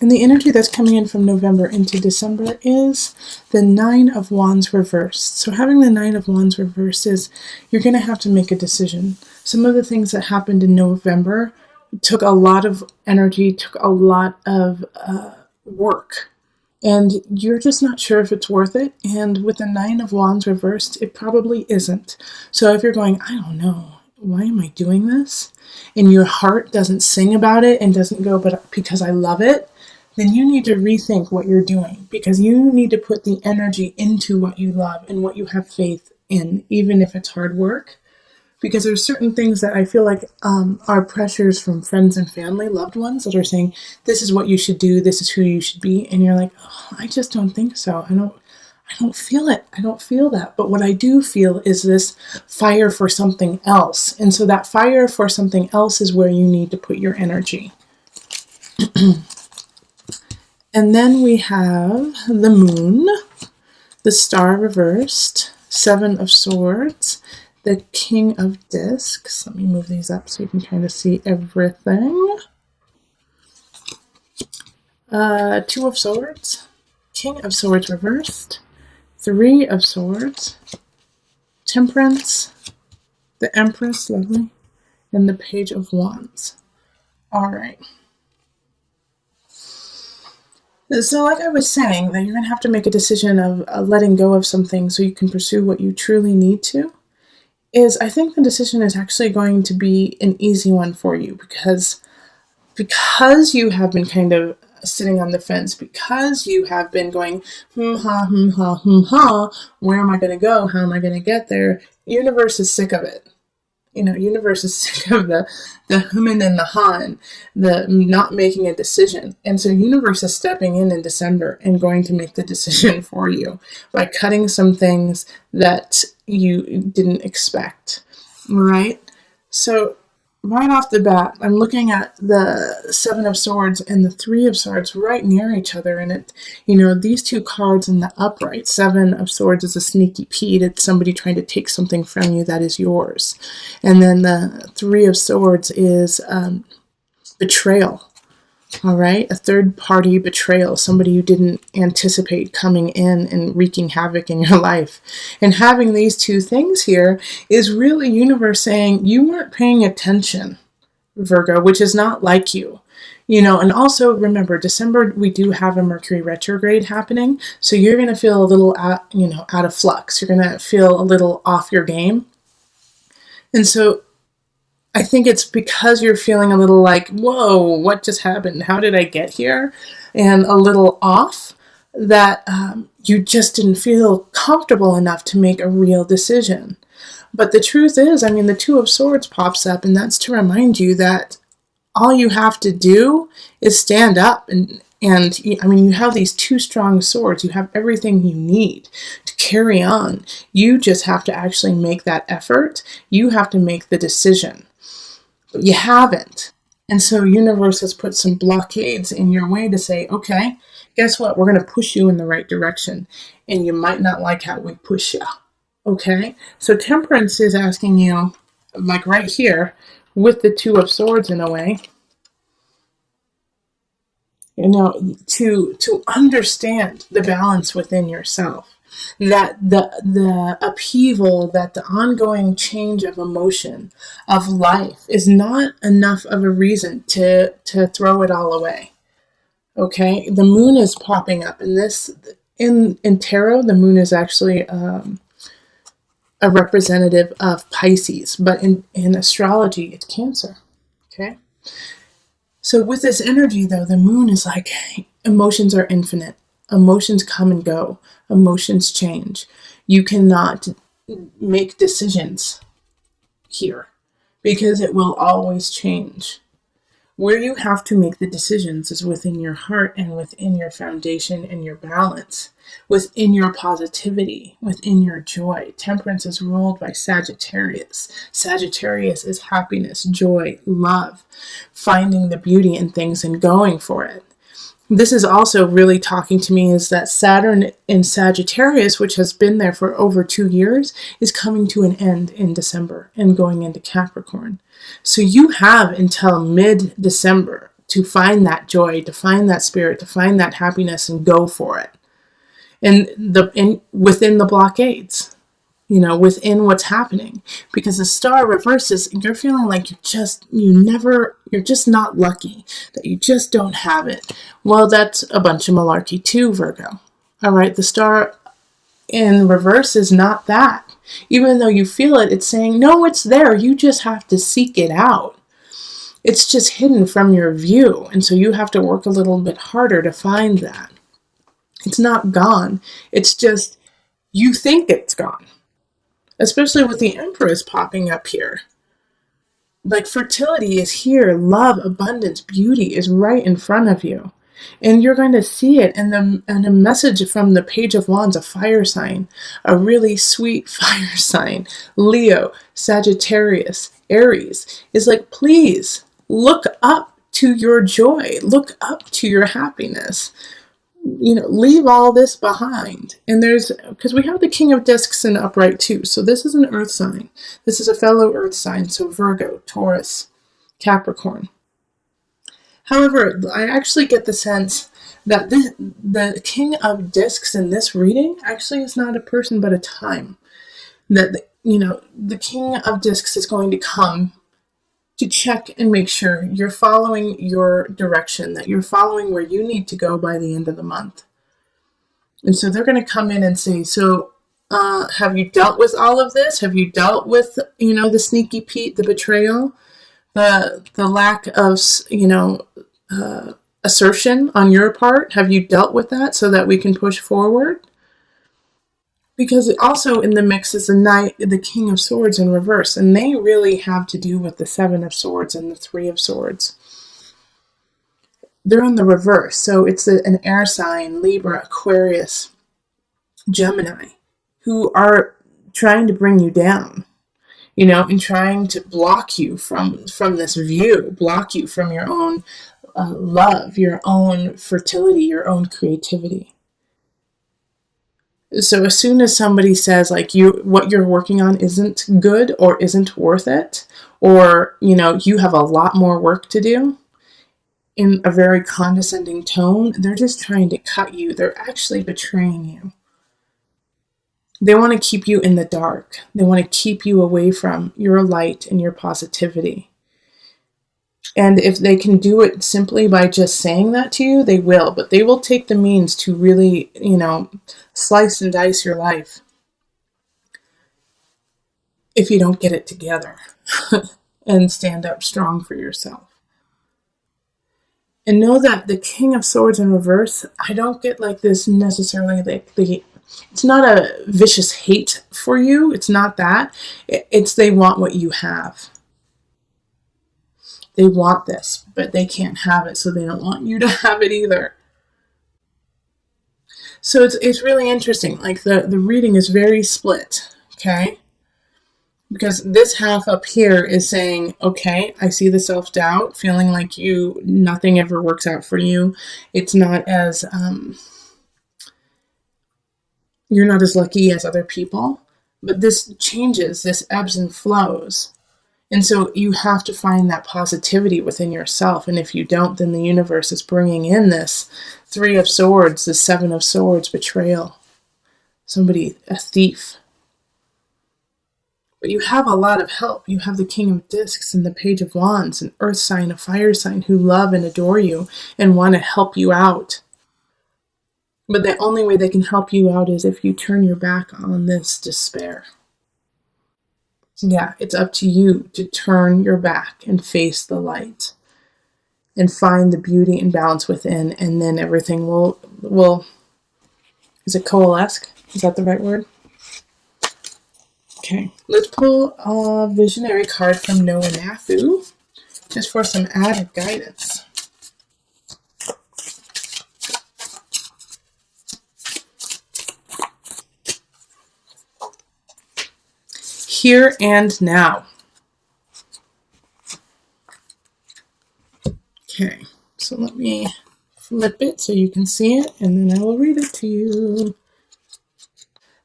And the energy that's coming in from November into December is the Nine of Wands reversed. So having the Nine of Wands reversed is you're going to have to make a decision. Some of the things that happened in November took a lot of energy, took a lot of work. And you're just not sure if it's worth it. And with the Nine of Wands reversed, it probably isn't. So if you're going, I don't know, why am I doing this? And your heart doesn't sing about it and doesn't go, but because I love it, then you need to rethink what you're doing, because you need to put the energy into what you love and what you have faith in, even if it's hard work. Because there's certain things that I feel like are pressures from friends and family, loved ones, that are saying, this is what you should do, this is who you should be. And you're like, oh, I just don't think so. I don't feel it. I don't feel that. But what I do feel is this fire for something else. And so that fire for something else is where you need to put your energy. And then we have the moon, the star reversed, Seven of Swords, the King of Discs. Let me move these up so you can kind of see everything. Two of Swords, King of Swords reversed, Three of Swords, Temperance, the Empress, lovely, and the Page of Wands. All right. So like I was saying, that you're going to have to make a decision of letting go of some things so you can pursue what you truly need to, is I think the decision is actually going to be an easy one for you, because you have been kind of sitting on the fence, because you have been going, where am I going to go? How am I going to get there? Universe is sick of it. Universe is sick of the human and the han, the not making a decision. And so universe is stepping in December and going to make the decision for you by cutting some things that you didn't expect. All right? So right off the bat, I'm looking at the Seven of Swords and the Three of Swords right near each other. And it, these two cards in the upright, Seven of Swords is a sneaky Pete. It's somebody trying to take something from you that is yours. And then the Three of Swords is betrayal. All right, a third party betrayal, somebody you didn't anticipate coming in and wreaking havoc in your life. And having these two things here is really universe saying you weren't paying attention, Virgo, which is not like you. And also remember, December, we do have a Mercury retrograde happening. So you're going to feel a little out of flux. You're going to feel a little off your game. And so I think it's because you're feeling a little like, whoa, what just happened? How did I get here? And a little off, that you just didn't feel comfortable enough to make a real decision. But the truth is, the Two of Swords pops up, and that's to remind you that all you have to do is stand up. And you have these two strong swords. You have everything you need to carry on. You just have to actually make that effort. You have to make the decision. But you haven't. And so universe has put some blockades in your way to say, okay, guess what? We're going to push you in the right direction. And you might not like how we push you. Okay? So Temperance is asking you, like right here, with the Two of Swords in a way, to understand the balance within yourself. That the upheaval, that the ongoing change of emotion, of life, is not enough of a reason to throw it all away. Okay? The moon is popping up. And this, in tarot, the moon is actually a representative of Pisces. But in astrology, it's Cancer. Okay? So with this energy, though, the moon is like, emotions are infinite. Emotions come and go. Emotions change. You cannot make decisions here because it will always change. Where you have to make the decisions is within your heart and within your foundation and your balance, within your positivity, within your joy. Temperance is ruled by Sagittarius. Sagittarius is happiness, joy, love, finding the beauty in things and going for it. This is also really talking to me is that Saturn in Sagittarius, which has been there for over 2 years, is coming to an end in December and going into Capricorn. So you have until mid-December to find that joy, to find that spirit, to find that happiness, and go for it. And within the blockades, within what's happening, because the star reverses, you're feeling like you're just not lucky, that you just don't have it. Well, that's a bunch of malarkey too, Virgo. All right, the star in reverse is not that. Even though you feel it, it's saying, no, it's there. You just have to seek it out. It's just hidden from your view. And so you have to work a little bit harder to find that. It's not gone. It's just, you think it's gone. Especially with the Empress popping up here. Like, fertility is here. Love, abundance, beauty is right in front of you. And you're going to see it. And a message from the Page of Wands, a fire sign, a really sweet fire sign, Leo, Sagittarius, Aries, is like, please look up to your joy. Look up to your happiness. Leave all this behind. And because we have the King of Discs in upright too. So this is an earth sign. This is a fellow earth sign. So Virgo, Taurus, Capricorn. However, I actually get the sense that the King of Discs in this reading actually is not a person, but a time. That, the King of Discs is going to come to check and make sure you're following your direction, that you're following where you need to go by the end of the month. And so they're going to come in and say, so have you dealt with all of this? Have you dealt with, the sneaky Pete, the betrayal? The lack of, assertion on your part? Have you dealt with that so that we can push forward? Because also in the mix is the King of Swords in reverse, and they really have to do with the Seven of Swords and the Three of Swords. They're in the reverse, so it's an air sign, Libra, Aquarius, Gemini, who are trying to bring you down. And trying to block you from this view, block you from your own love, your own fertility, your own creativity. So as soon as somebody says, like, what you're working on isn't good or isn't worth it, or, you have a lot more work to do, in a very condescending tone, they're just trying to cut you. They're actually betraying you. They want to keep you in the dark. They want to keep you away from your light and your positivity. And if they can do it simply by just saying that to you, they will. But they will take the means to really, slice and dice your life if you don't get it together and stand up strong for yourself. And know that the King of Swords in reverse, I don't get like this necessarily, like it's not a vicious hate for you. It's not that. It's they want what you have. They want this, but they can't have it, so they don't want you to have it either. So it's really interesting. Like the reading is very split, okay? Because this half up here is saying, okay, I see the self-doubt, feeling like nothing ever works out for you. It's not as, you're not as lucky as other people. But this changes, this ebbs and flows. And so you have to find that positivity within yourself. And if you don't, then the universe is bringing in this Three of Swords, the Seven of Swords, betrayal. Somebody, a thief. But you have a lot of help. You have the King of Discs and the Page of Wands, an earth sign, a fire sign, who love and adore you and want to help you out. But the only way they can help you out is if you turn your back on this despair. Yeah, it's up to you to turn your back and face the light and find the beauty and balance within, and then everything will is it coalesce? Is that the right word? Okay, let's pull a visionary card from Noah Nafu, just for some added guidance. Here and now. Okay, so let me flip it so you can see it, and then I will read it to you.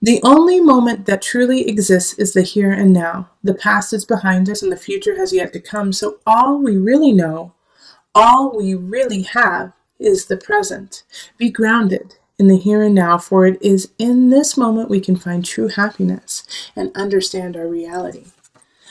The only moment that truly exists is the here and now. The past is behind us and the future has yet to come, so all we really know, All we really have is the present. Be grounded in the here and now, for it is in this moment we can find true happiness and understand our reality.